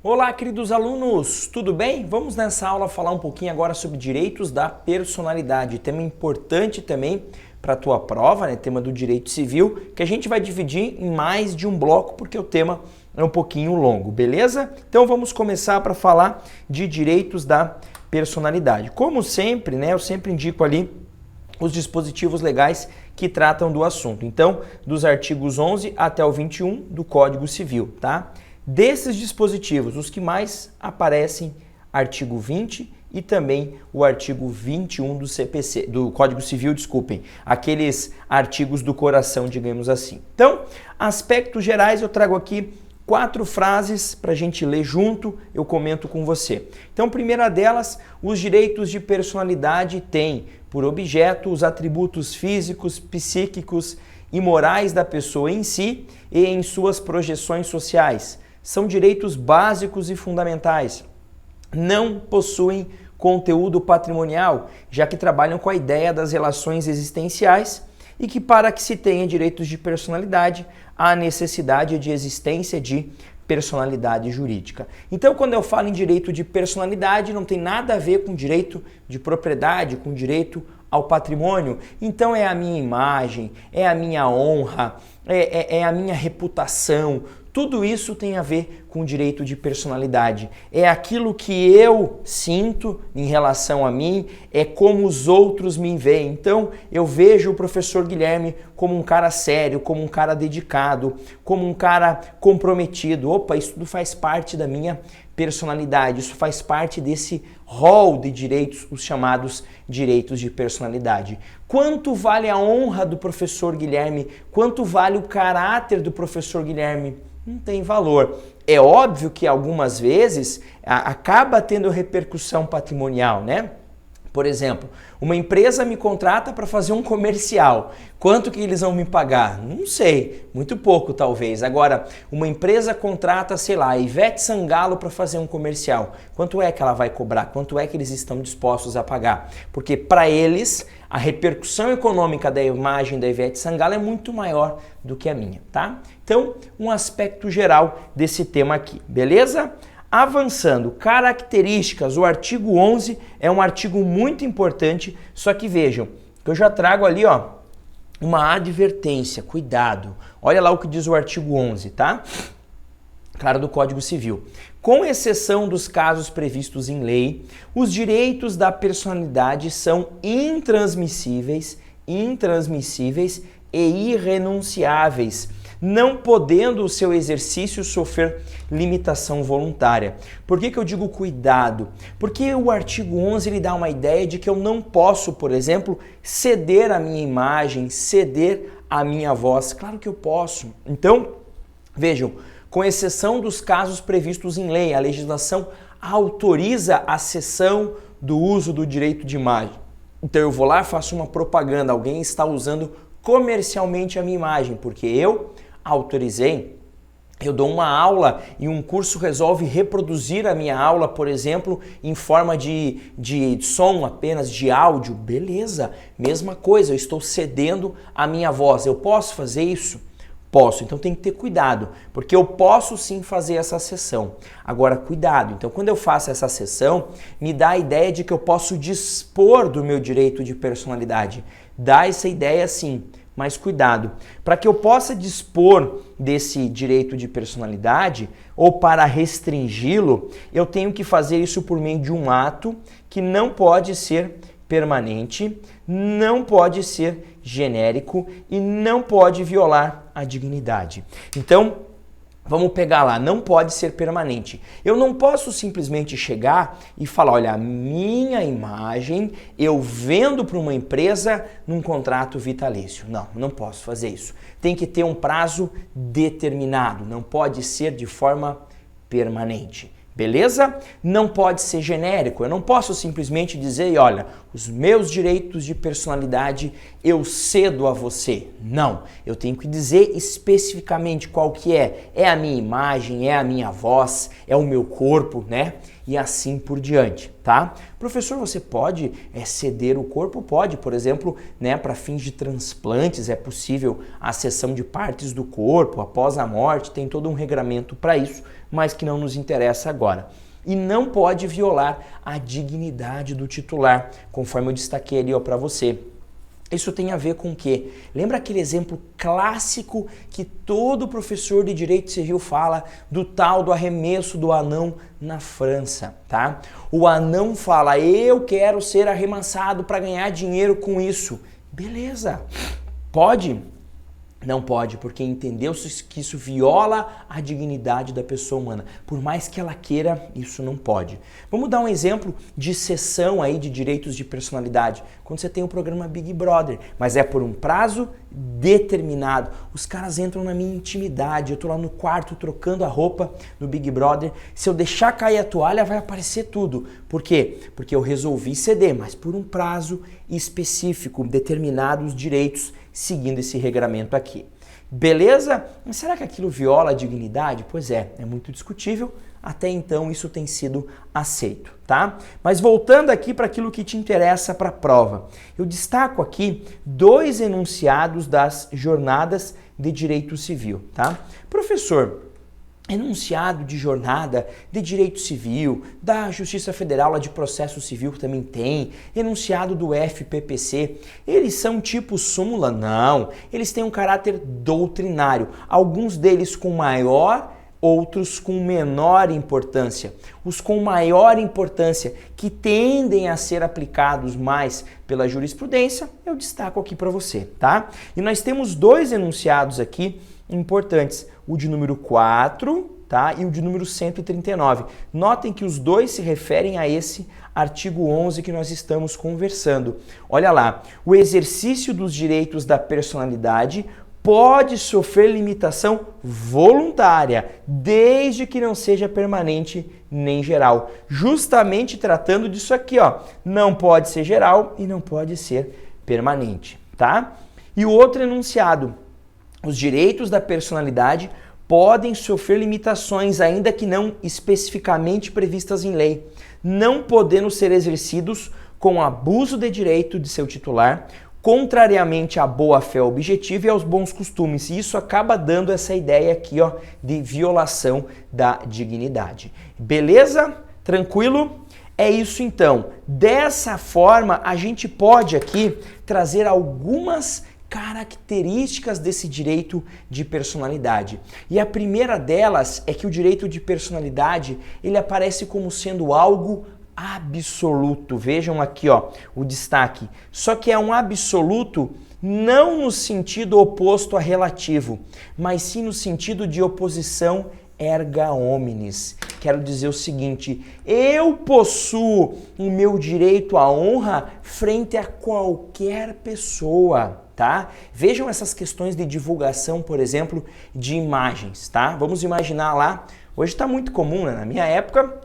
Olá, queridos alunos, tudo bem? Vamos nessa aula falar um pouquinho agora sobre direitos da personalidade, tema importante também para a tua prova, né? Tema do direito civil, que a gente vai dividir em mais de um bloco porque o tema é um pouquinho longo, beleza? Então vamos começar para falar de direitos da personalidade. Como sempre, né? Eu sempre indico ali os dispositivos legais que tratam do assunto. Então, dos artigos 11 até o 21 do Código Civil, tá? Desses dispositivos, os que mais aparecem, artigo 20 e também o artigo 21 do CPC, do Código Civil, desculpem, aqueles artigos do coração, digamos assim. Então, aspectos gerais, eu trago aqui 4 frases para a gente ler junto, eu comento com você. Então, primeira delas, os direitos de personalidade têm por objeto os atributos físicos, psíquicos e morais da pessoa em si e em suas projeções sociais. São direitos básicos e fundamentais. Não possuem conteúdo patrimonial, já que trabalham com a ideia das relações existenciais e que para que se tenha direitos de personalidade, há necessidade de existência de personalidade jurídica. Então, quando eu falo em direito de personalidade, não tem nada a ver com direito de propriedade, com direito ao patrimônio. Então, é a minha imagem, é a minha honra, é a minha reputação. Tudo isso tem a ver com o direito de personalidade. É aquilo que eu sinto em relação a mim, é como os outros me veem. Então, eu vejo o professor Guilherme como um cara sério, como um cara dedicado, como um cara comprometido. Opa, isso tudo faz parte da minha personalidade, isso faz parte desse rol de direitos, os chamados direitos de personalidade. Quanto vale a honra do professor Guilherme? Quanto vale o caráter do professor Guilherme? Não tem valor. É óbvio que algumas vezes acaba tendo repercussão patrimonial, né? Por exemplo, uma empresa me contrata para fazer um comercial. Quanto que eles vão me pagar? Não sei, muito pouco talvez. Agora, uma empresa contrata, sei lá, a Ivete Sangalo para fazer um comercial. Quanto é que ela vai cobrar? Quanto é que eles estão dispostos a pagar? Porque para eles, a repercussão econômica da imagem da Ivete Sangalo é muito maior do que a minha, tá? Então, um aspecto geral desse tema aqui, beleza? Avançando, características, o artigo 11 é um artigo muito importante, só que vejam, que eu já trago ali, ó, uma advertência, cuidado. Olha lá o que diz o artigo 11, tá? Claro, do Código Civil. Com exceção dos casos previstos em lei, os direitos da personalidade são intransmissíveis e irrenunciáveis, não podendo o seu exercício sofrer limitação voluntária. Por que eu digo cuidado? Porque o artigo 11 ele dá uma ideia de que eu não posso, por exemplo, ceder a minha imagem, ceder a minha voz. Claro que eu posso. Então, vejam, com exceção dos casos previstos em lei, a legislação autoriza a cessão do uso do direito de imagem. Então eu vou lá e faço uma propaganda, alguém está usando comercialmente a minha imagem, porque eu autorizei, eu dou uma aula e um curso resolve reproduzir a minha aula, por exemplo, em forma de som apenas, de áudio, beleza, mesma coisa, eu estou cedendo a minha voz, eu posso fazer isso? Posso, então tem que ter cuidado, porque eu posso sim fazer essa sessão. Agora, cuidado, então quando eu faço essa sessão, me dá a ideia de que eu posso dispor do meu direito de personalidade. Dá essa ideia sim, mas cuidado. Para que eu possa dispor desse direito de personalidade ou para restringi-lo, eu tenho que fazer isso por meio de um ato que não pode ser permanente, não pode ser genérico e não pode violar a dignidade. Então, vamos pegar lá, não pode ser permanente. Eu não posso simplesmente chegar e falar, olha, a minha imagem eu vendo para uma empresa num contrato vitalício. Não, não posso fazer isso. Tem que ter um prazo determinado, não pode ser de forma permanente. Beleza? Não pode ser genérico, eu não posso simplesmente dizer, olha, os meus direitos de personalidade eu cedo a você. Não, eu tenho que dizer especificamente qual que é. É a minha imagem, é a minha voz, é o meu corpo, né? E assim por diante, tá? Professor, você pode ceder o corpo? Pode, por exemplo, né, para fins de transplantes é possível a cessão de partes do corpo após a morte, tem todo um regramento para isso, mas que não nos interessa agora. E não pode violar a dignidade do titular, conforme eu destaquei ali para você. Isso tem a ver com o quê? Lembra aquele exemplo clássico que todo professor de direito civil fala do tal do arremesso do anão na França, tá? O anão fala, eu quero ser arremessado para ganhar dinheiro com isso. Beleza, pode? Não pode, porque entendeu-se que isso viola a dignidade da pessoa humana. Por mais que ela queira, isso não pode. Vamos dar um exemplo de cessão aí de direitos de personalidade. Quando você tem o programa Big Brother, mas é por um prazo determinado. Os caras entram na minha intimidade, eu tô lá no quarto trocando a roupa no Big Brother. Se eu deixar cair a toalha, vai aparecer tudo. Por quê? Porque eu resolvi ceder, mas por um prazo específico, determinados direitos, seguindo esse regramento aqui. Beleza? Mas será que aquilo viola a dignidade? Pois é muito discutível. Até então isso tem sido aceito, tá? Mas voltando aqui para aquilo que te interessa para a prova, eu destaco aqui 2 enunciados das jornadas de direito civil, tá? Professor, enunciado de jornada de direito civil, da Justiça Federal lá de processo civil que também tem, enunciado do FPPC, eles são tipo súmula? Não, eles têm um caráter doutrinário, alguns deles com maior, outros com menor importância. Os com maior importância, que tendem a ser aplicados mais pela jurisprudência, eu destaco aqui para você, tá? E nós temos 2 enunciados aqui importantes, o de número 4, tá? E o de número 139. Notem que os 2 se referem a esse artigo 11 que nós estamos conversando. Olha lá, o exercício dos direitos da personalidade pode sofrer limitação voluntária, desde que não seja permanente nem geral. Justamente tratando disso aqui, ó, não pode ser geral e não pode ser permanente, tá? E o outro enunciado, os direitos da personalidade podem sofrer limitações, ainda que não especificamente previstas em lei, não podendo ser exercidos com abuso de direito de seu titular, contrariamente à boa-fé objetiva e aos bons costumes. E isso acaba dando essa ideia aqui, ó, de violação da dignidade. Beleza? Tranquilo? É isso então. Dessa forma, a gente pode aqui trazer algumas características desse direito de personalidade. E a primeira delas é que o direito de personalidade, ele aparece como sendo algo absoluto. Vejam aqui, ó, o destaque. Só que é um absoluto não no sentido oposto a relativo, mas sim no sentido de oposição erga omnes. Quero dizer o seguinte, eu possuo o meu direito à honra frente a qualquer pessoa, tá? Vejam essas questões de divulgação, por exemplo, de imagens, tá? Vamos imaginar lá, hoje está muito comum, né? Na minha época,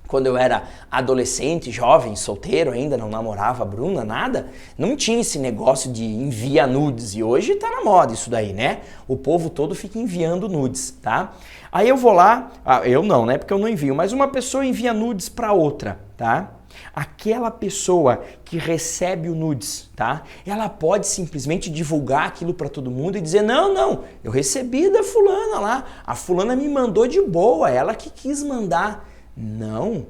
quando eu era adolescente, jovem, solteiro ainda, não namorava a Bruna, nada, não tinha esse negócio de envia nudes. E hoje tá na moda isso daí, né? O povo todo fica enviando nudes, tá? Aí eu vou lá, eu não, né? Porque eu não envio, mas uma pessoa envia nudes para outra, tá? Aquela pessoa que recebe o nudes, tá? Ela pode simplesmente divulgar aquilo para todo mundo e dizer, não, eu recebi da fulana lá, a fulana me mandou de boa, ela que quis mandar. Não.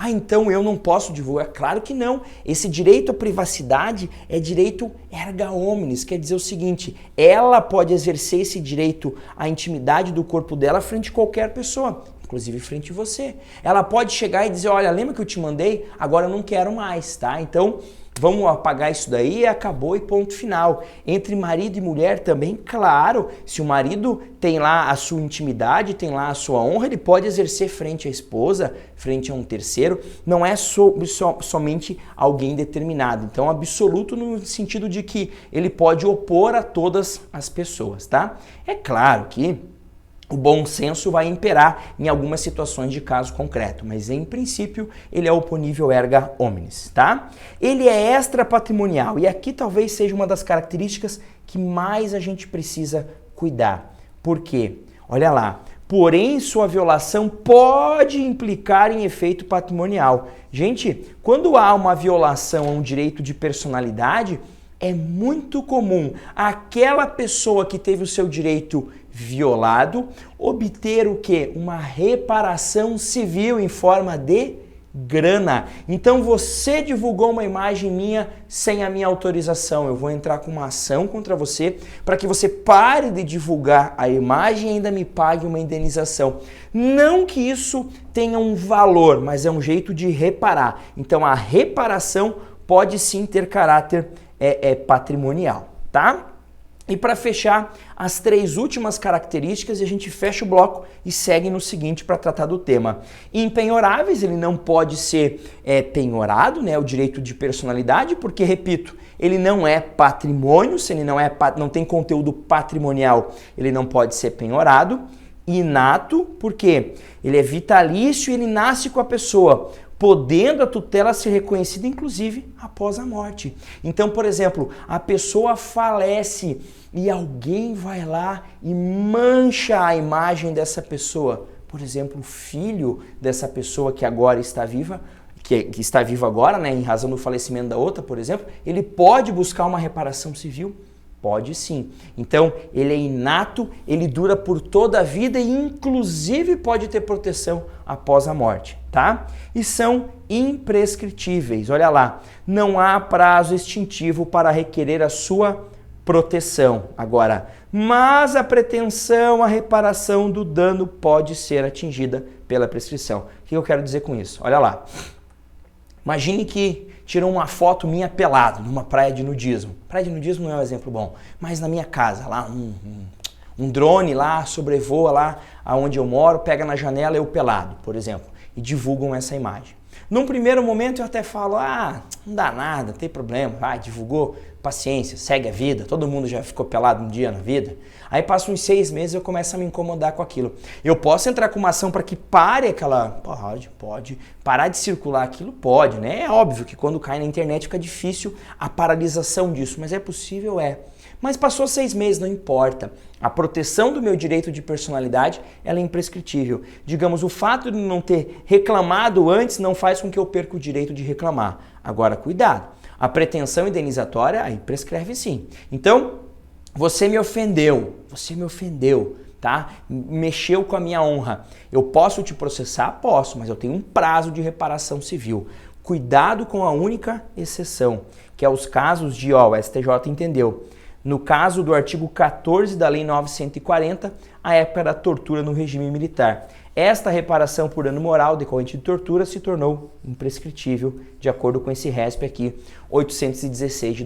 Então eu não posso divulgar? Claro que não. Esse direito à privacidade é direito erga omnes, quer dizer o seguinte, ela pode exercer esse direito à intimidade do corpo dela frente a qualquer pessoa, inclusive frente a você. Ela pode chegar e dizer, olha, lembra que eu te mandei? Agora eu não quero mais, tá? Então, vamos apagar isso daí e acabou e ponto final. Entre marido e mulher também, claro, se o marido tem lá a sua intimidade, tem lá a sua honra, ele pode exercer frente à esposa, frente a um terceiro, não é somente alguém determinado. Então, absoluto no sentido de que ele pode opor a todas as pessoas, tá? É claro que o bom senso vai imperar em algumas situações de caso concreto, mas em princípio ele é oponível erga omnes, tá? Ele é extrapatrimonial e aqui talvez seja uma das características que mais a gente precisa cuidar. Por quê? Olha lá, porém sua violação pode implicar em efeito patrimonial. Gente, quando há uma violação a um direito de personalidade, é muito comum aquela pessoa que teve o seu direito violado obter o quê? Uma reparação civil em forma de grana. Então você divulgou uma imagem minha sem a minha autorização. Eu vou entrar com uma ação contra você para que você pare de divulgar a imagem e ainda me pague uma indenização. Não que isso tenha um valor, mas é um jeito de reparar. Então a reparação pode sim ter caráter patrimonial, tá? E para fechar, as 3 últimas características, e a gente fecha o bloco e segue no seguinte para tratar do tema. Impenhoráveis, ele não pode ser penhorado, né, o direito de personalidade, porque, repito, ele não é patrimônio, se ele não tem conteúdo patrimonial, ele não pode ser penhorado. Inato, porque ele é vitalício e ele nasce com a pessoa, podendo a tutela ser reconhecida, inclusive, após a morte. Então, por exemplo, a pessoa falece e alguém vai lá e mancha a imagem dessa pessoa. Por exemplo, o filho dessa pessoa que agora está viva, que está vivo agora, né, em razão do falecimento da outra, por exemplo, ele pode buscar uma reparação civil? Pode sim. Então, ele é inato, ele dura por toda a vida e inclusive pode ter proteção após a morte, tá? E são imprescritíveis. Olha lá, não há prazo extintivo para requerer a sua proteção. Agora, mas a pretensão, a reparação do dano pode ser atingida pela prescrição. O que eu quero dizer com isso? Olha lá. Imagine que tirou uma foto minha pelado numa praia de nudismo. Praia de nudismo não é um exemplo bom, mas na minha casa, lá um drone lá sobrevoa lá aonde eu moro, pega na janela eu pelado, por exemplo, e divulgam essa imagem. Num primeiro momento eu até falo, não dá nada, não tem problema, divulgou, paciência, segue a vida, todo mundo já ficou pelado um dia na vida. Aí passa uns 6 meses e eu começo a me incomodar com aquilo. Eu posso entrar com uma ação para que pare aquela... Pode. Parar de circular aquilo? Pode, né? É óbvio que quando cai na internet fica difícil a paralisação disso, mas é possível, Mas passou 6 meses, não importa. A proteção do meu direito de personalidade, ela é imprescritível. Digamos, o fato de não ter reclamado antes não faz com que eu perca o direito de reclamar. Agora, cuidado. A pretensão indenizatória, aí prescreve sim. Então, você me ofendeu, tá? Mexeu com a minha honra. Eu posso te processar? Posso, mas eu tenho um prazo de reparação civil. Cuidado com a única exceção, que é os casos de, o STJ entendeu. No caso do artigo 14 da Lei 940, a época da tortura no regime militar. Esta reparação por dano moral decorrente de tortura se tornou imprescritível, de acordo com esse RESP aqui, 816 de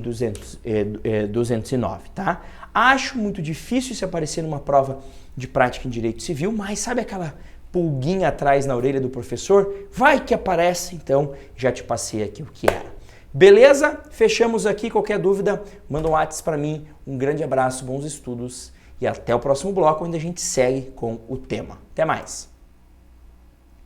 209, tá? Acho muito difícil isso aparecer numa prova de prática em direito civil, mas sabe aquela pulguinha atrás na orelha do professor? Vai que aparece, então já te passei aqui o que era. Beleza? Fechamos aqui. Qualquer dúvida, manda um WhatsApp para mim. Um grande abraço, bons estudos e até o próximo bloco, onde a gente segue com o tema. Até mais!